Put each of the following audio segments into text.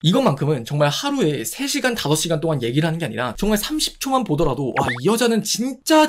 이것만큼은 정말 하루에 3시간, 5시간 동안 얘기를 하는 게 아니라 정말 30초만 보더라도 와, 이 여자는 진짜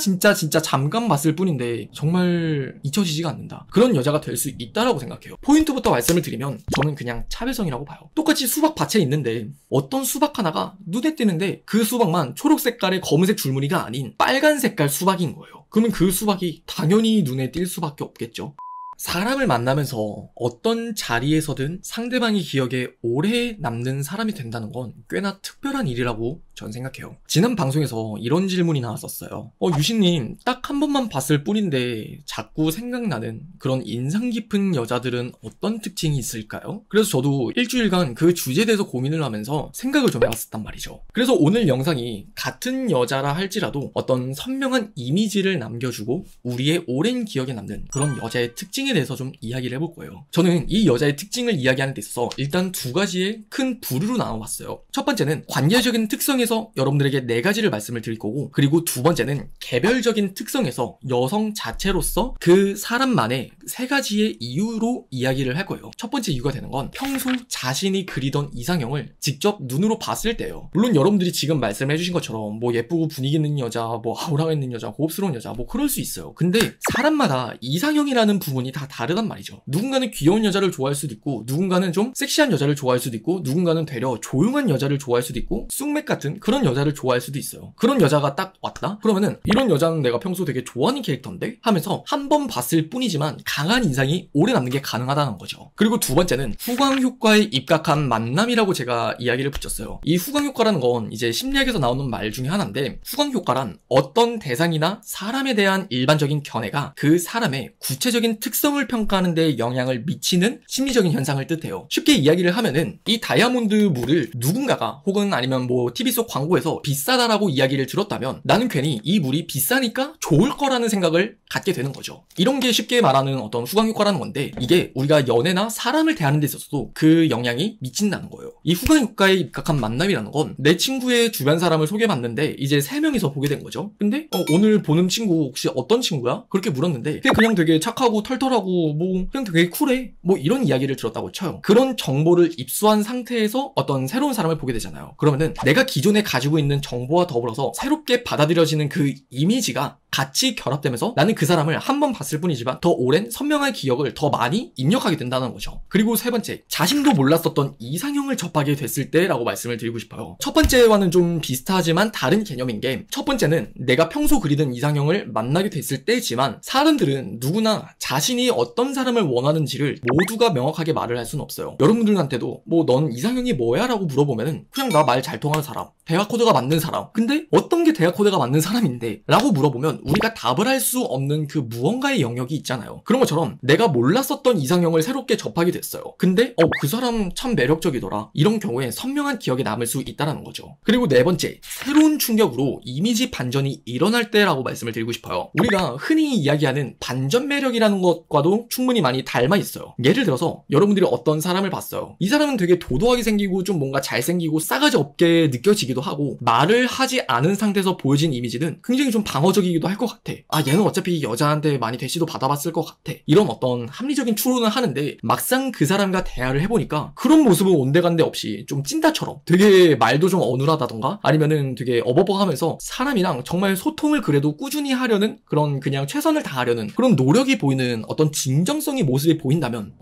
잠깐 봤을 뿐인데 정말 잊혀지지가 않는다. 그런 여자가 될 수 있다라고 생각해요. 포인트부터 말씀을 드리면 저는 그냥 차별성이라고 봐요. 똑같이 수박 밭에 있는데 어떤 수박 하나가 눈에 띄는데 그 수박만 초록 색깔의 검은색 줄무늬가 아닌 빨간 색깔 수박인 거예요. 그러면 그 수박이 당연히 눈에 띌 수밖에 없겠죠. 사람을 만나면서 어떤 자리에서든 상대방의 기억에 오래 남는 사람이 된다는 건 꽤나 특별한 일이라고 전 생각해요. 지난 방송에서 이런 질문이 나왔었어요. 유신님, 딱 한 번만 봤을 뿐인데 자꾸 생각나는 그런 인상 깊은 여자들은 어떤 특징이 있을까요? 그래서 저도 일주일간 그 주제에 대해서 고민을 하면서 생각을 좀 해봤었단 말이죠. 그래서 오늘 영상이 같은 여자라 할지라도 어떤 선명한 이미지를 남겨주고 우리의 오랜 기억에 남는 그런 여자의 특징에 대해서 좀 이야기를 해볼 거예요. 저는 이 여자의 특징을 이야기하는 데 있어서 일단 2가지의 큰 부류로 나눠봤어요. 첫 번째는 관계적인 특성에서 여러분들에게 4가지를 말씀을 드릴 거고, 그리고 2번째는 개별적인 특성에서 여성 자체로서 그 사람만의 3가지의 이유로 이야기를 할 거예요. 첫 번째 이유가 되는 건 평소 자신이 그리던 이상형을 직접 눈으로 봤을 때예요. 물론 여러분들이 지금 말씀해 주신 것처럼 뭐 예쁘고 분위기 있는 여자, 뭐 아우라가 있는 여자, 고급스러운 여자, 뭐 그럴 수 있어요. 근데 사람마다 이상형이라는 부분이 다 다르단 말이죠. 누군가는 귀여운 여자를 좋아할 수도 있고, 누군가는 좀 섹시한 여자를 좋아할 수도 있고, 누군가는 되려 조용한 여자를 좋아할 수도 있고, 쑥맥 같은 그런 여자를 좋아할 수도 있어요. 그런 여자가 딱 왔다? 그러면은 이런 여자는 내가 평소 되게 좋아하는 캐릭터인데? 하면서 한 번 봤을 뿐이지만 강한 인상이 오래 남는 게 가능하다는 거죠. 그리고 2번째는 후광효과에 입각한 만남이라고 제가 이야기를 붙였어요. 이 후광효과라는 건 이제 심리학에서 나오는 말 중에 하나인데, 후광효과란 어떤 대상이나 사람에 대한 일반적인 견해가 그 사람의 구체적인 특성을 평가하는 데 영향을 미치는 심리적인 현상을 뜻해요. 쉽게 이야기를 하면은 이 다이아몬드 물을 누군가가 혹은 아니면 뭐 TV 속 광고에서 비싸다라고 이야기를 들었다면 나는 괜히 이 물이 비싸니까 좋을 거라는 생각을 갖게 되는 거죠. 이런 게 쉽게 말하는 어떤 후광효과라는 건데, 이게 우리가 연애나 사람을 대하는 데 있어서도 그 영향이 미친다는 거예요. 이 후광효과에 입각한 만남이라는 건 내 친구의 주변 사람을 소개받는데 이제 3명이서 보게 된 거죠. 근데 오늘 보는 친구 혹시 어떤 친구야? 그렇게 물었는데 그냥 되게 착하고 털털하고 뭐 그냥 되게 쿨해, 뭐 이런 이야기를 들었다고 쳐요. 그런 정보를 입수한 상태에서 어떤 새로운 사람을 보게 되잖아요. 그러면은 내가 기존에 가지고 있는 정보와 더불어서 새롭게 받아들여지는 그 이미지가 같이 결합되면서 나는 그 사람을 한 번 봤을 뿐이지만 더 오랜 선명한 기억을 더 많이 입력하게 된다는 거죠. 그리고 3번째, 자신도 몰랐었던 이상형을 접하게 됐을 때라고 말씀을 드리고 싶어요. 첫 번째와는 좀 비슷하지만 다른 개념인 게, 첫 번째는 내가 평소 그리던 이상형을 만나게 됐을 때지만 사람들은 누구나 자신이 어떤 사람을 원하는지를 모두가 명확하게 말을 할 수는 없어요. 여러분들한테도 뭐 넌 이상형이 뭐야? 라고 물어보면은 그냥 나 말 잘 통하는 사람, 대화 코드가 맞는 사람. 근데 어떤 게 대화 코드가 맞는 사람인데? 라고 물어보면 우리가 답을 할 수 없는 그 무언가의 영역이 있잖아요. 그런 것처럼 내가 몰랐었던 이상형을 새롭게 접하게 됐어요. 근데 그 사람 참 매력적이더라. 이런 경우에 선명한 기억에 남을 수 있다는 거죠. 그리고 4번째, 새로운 충격으로 이미지 반전이 일어날 때라고 말씀을 드리고 싶어요. 우리가 흔히 이야기하는 반전 매력이라는 것과도 충분히 많이 닮아 있어요. 예를 들어서 여러분들이 어떤 사람을 봤어요. 이 사람은 되게 도도하게 생기고 좀 뭔가 잘생기고 싸가지 없게 느껴지기도 하고, 말을 하지 않은 상태에서 보여진 이미지는 굉장히 좀 방어적이기도 할 것 같아. 얘는 어차피 여자한테 많이 대시도 받아봤을 것 같아. 이런 어떤 합리적인 추론을 하는데 막상 그 사람과 대화를 해보니까 그런 모습은 온데간데 없이 좀 찐따처럼 되게 말도 좀 어눌하다던가 아니면은 되게 어버버하면서 사람이랑 정말 소통을 그래도 꾸준히 하려는 그런 그냥 최선을 다하려는 그런 노력이 보이는 어떤 진정성이 모습이 보인다면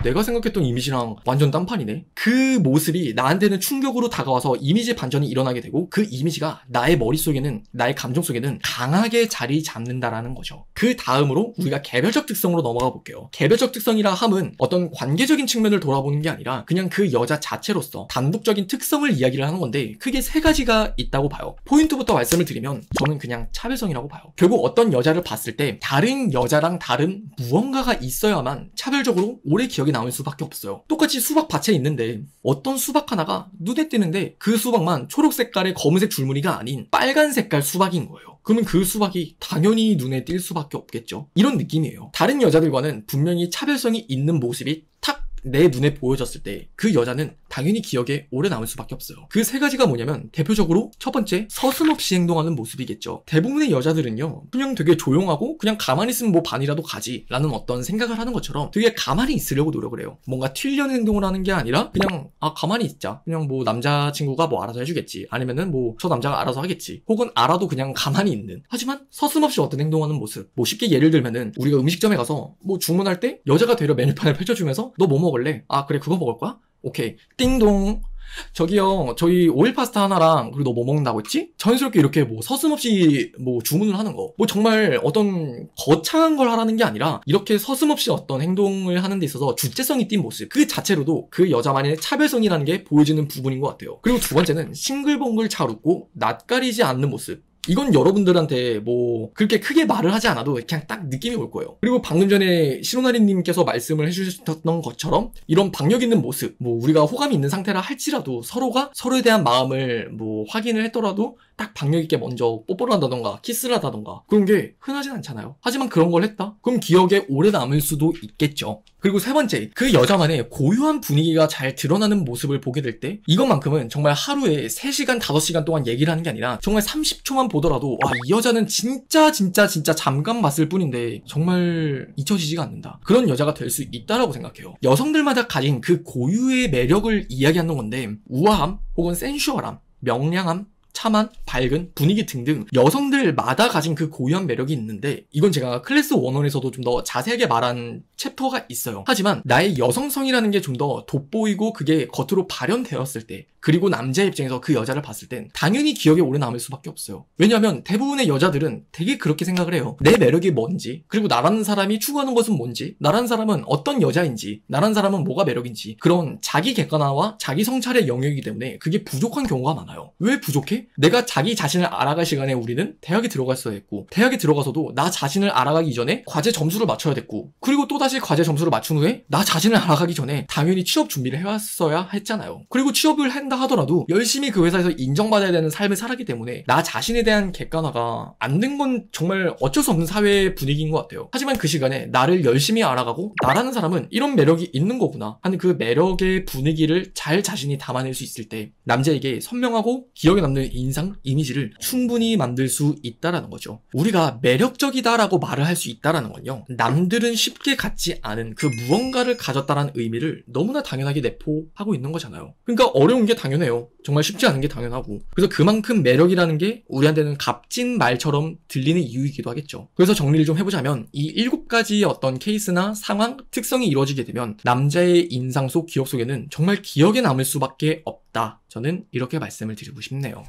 내가 생각했던 이미지랑 완전 딴판이네. 그 모습이 나한테는 충격으로 다가와서 이미지 반전이 일어나게 되고, 그 이미지가 나의 머릿속에는, 나의 감정 속에는 강하게 자리 잡는다라는 거죠. 그 다음으로 우리가 개별적 특성으로 넘어가 볼게요. 개별적 특성이라 함은 어떤 관계적인 측면을 돌아보는 게 아니라 그냥 그 여자 자체로서 단독적인 특성을 이야기를 하는 건데, 크게 3가지가 있다고 봐요. 포인트부터 말씀을 드리면 저는 그냥 차별성이라고 봐요. 결국 어떤 여자를 봤을 때 다른 여자랑 다른 무언가가 있어야만 차별적으로 오래 기억에 남을 수밖에 없어요. 똑같이 수박 밭에 있는데 어떤 수박 하나가 눈에 띄는데 그 수박만 초록 색깔의 검은색 줄무늬가 아닌 빨간 색깔 수박인 거예요. 그러면 그 수박이 당연히 눈에 띌 수밖에 없겠죠. 이런 느낌이에요. 다른 여자들과는 분명히 차별성이 있는 모습이 탁 내 눈에 보여졌을 때 그 여자는 당연히 기억에 오래 남을 수밖에 없어요. 그 세 가지가 뭐냐면 대표적으로 첫 번째, 서슴없이 행동하는 모습이겠죠. 대부분의 여자들은요, 그냥 되게 조용하고 그냥 가만히 있으면 뭐 반이라도 가지 라는 어떤 생각을 하는 것처럼 되게 가만히 있으려고 노력을 해요. 뭔가 튀려는 행동을 하는 게 아니라 그냥 가만히 있자, 그냥 뭐 남자친구가 뭐 알아서 해주겠지, 아니면은 뭐 저 남자가 알아서 하겠지, 혹은 알아도 그냥 가만히 있는, 하지만 서슴없이 어떤 행동하는 모습. 뭐 쉽게 예를 들면은 우리가 음식점에 가서 뭐 주문할 때 여자가 되려 메뉴판을 펼쳐주면서 너 뭐 먹을래? 아 그래, 그거 먹을 거야? 오케이. 띵동. 저기요, 저희 오일 파스타 하나랑, 그리고 너 뭐 먹는다고 했지? 자연스럽게 이렇게 뭐 서슴없이 뭐 주문을 하는 거. 뭐 정말 어떤 거창한 걸 하라는 게 아니라 이렇게 서슴없이 어떤 행동을 하는 데 있어서 주체성이 띈 모습. 그 자체로도 그 여자만의 차별성이라는 게 보여지는 부분인 것 같아요. 그리고 두 번째는 싱글벙글 잘 웃고 낯가리지 않는 모습. 이건 여러분들한테 뭐 그렇게 크게 말을 하지 않아도 그냥 딱 느낌이 올 거예요. 그리고 방금 전에 신호나리님께서 말씀을 해주셨던 것처럼 이런 박력 있는 모습, 뭐 우리가 호감이 있는 상태라 할지라도 서로가 서로에 대한 마음을 뭐 확인을 했더라도 딱 박력 있게 먼저 뽀뽀를 한다던가 키스를 하다던가 그런 게 흔하진 않잖아요. 하지만 그런 걸 했다? 그럼 기억에 오래 남을 수도 있겠죠. 그리고 세 번째, 그 여자만의 고유한 분위기가 잘 드러나는 모습을 보게 될 때 이것만큼은 정말 하루에 3시간, 5시간 동안 얘기를 하는 게 아니라 정말 30초만 보더라도 와, 이 여자는 진짜 잠깐 봤을 뿐인데 정말 잊혀지지가 않는다. 그런 여자가 될 수 있다라고 생각해요. 여성들마다 가진 그 고유의 매력을 이야기하는 건데 우아함 혹은 센슈얼함, 명량함, 참한, 밝은, 분위기 등등 여성들마다 가진 그 고유한 매력이 있는데 이건 제가 클래스 101에서도 좀 더 자세하게 말한 챕터가 있어요. 하지만 나의 여성성이라는 게 좀 더 돋보이고 그게 겉으로 발현되었을 때, 그리고 남자의 입장에서 그 여자를 봤을 땐 당연히 기억에 오래 남을 수밖에 없어요. 왜냐하면 대부분의 여자들은 되게 그렇게 생각을 해요. 내 매력이 뭔지, 그리고 나라는 사람이 추구하는 것은 뭔지, 나라는 사람은 어떤 여자인지, 나라는 사람은 뭐가 매력인지, 그런 자기 객관화와 자기 성찰의 영역이기 때문에 그게 부족한 경우가 많아요. 왜 부족해? 내가 자기 자신을 알아갈 시간에 우리는 대학에 들어갔어야 했고, 대학에 들어가서도 나 자신을 알아가기 이전에 과제 점수를 맞춰야 됐고, 그리고 또다시 과제 점수를 맞춘 후에 나 자신을 알아가기 전에 당연히 취업 준비를 해왔어야 했잖아요. 그리고 취업을 한다 하더라도 열심히 그 회사에서 인정받아야 되는 삶을 살았기 때문에 나 자신에 대한 객관화가 안 된 건 정말 어쩔 수 없는 사회 분위기인 것 같아요. 하지만 그 시간에 나를 열심히 알아가고 나라는 사람은 이런 매력이 있는 거구나 하는 그 매력의 분위기를 잘 자신이 담아낼 수 있을 때 남자에게 선명하고 기억에 남는 인상, 이미지를 충분히 만들 수 있다라는 거죠. 우리가 매력적이다라고 말을 할 수 있다라는 건요, 남들은 쉽게 갖지 않은 그 무언가를 가졌다라는 의미를 너무나 당연하게 내포하고 있는 거잖아요. 그러니까 어려운 게 당연해요. 정말 쉽지 않은 게 당연하고, 그래서 그만큼 매력이라는 게 우리한테는 값진 말처럼 들리는 이유이기도 하겠죠. 그래서 정리를 좀 해보자면 이 7가지의 어떤 케이스나 상황, 특성이 이루어지게 되면 남자의 인상 속, 기억 속에는 정말 기억에 남을 수밖에 없다. 저는 이렇게 말씀을 드리고 싶네요.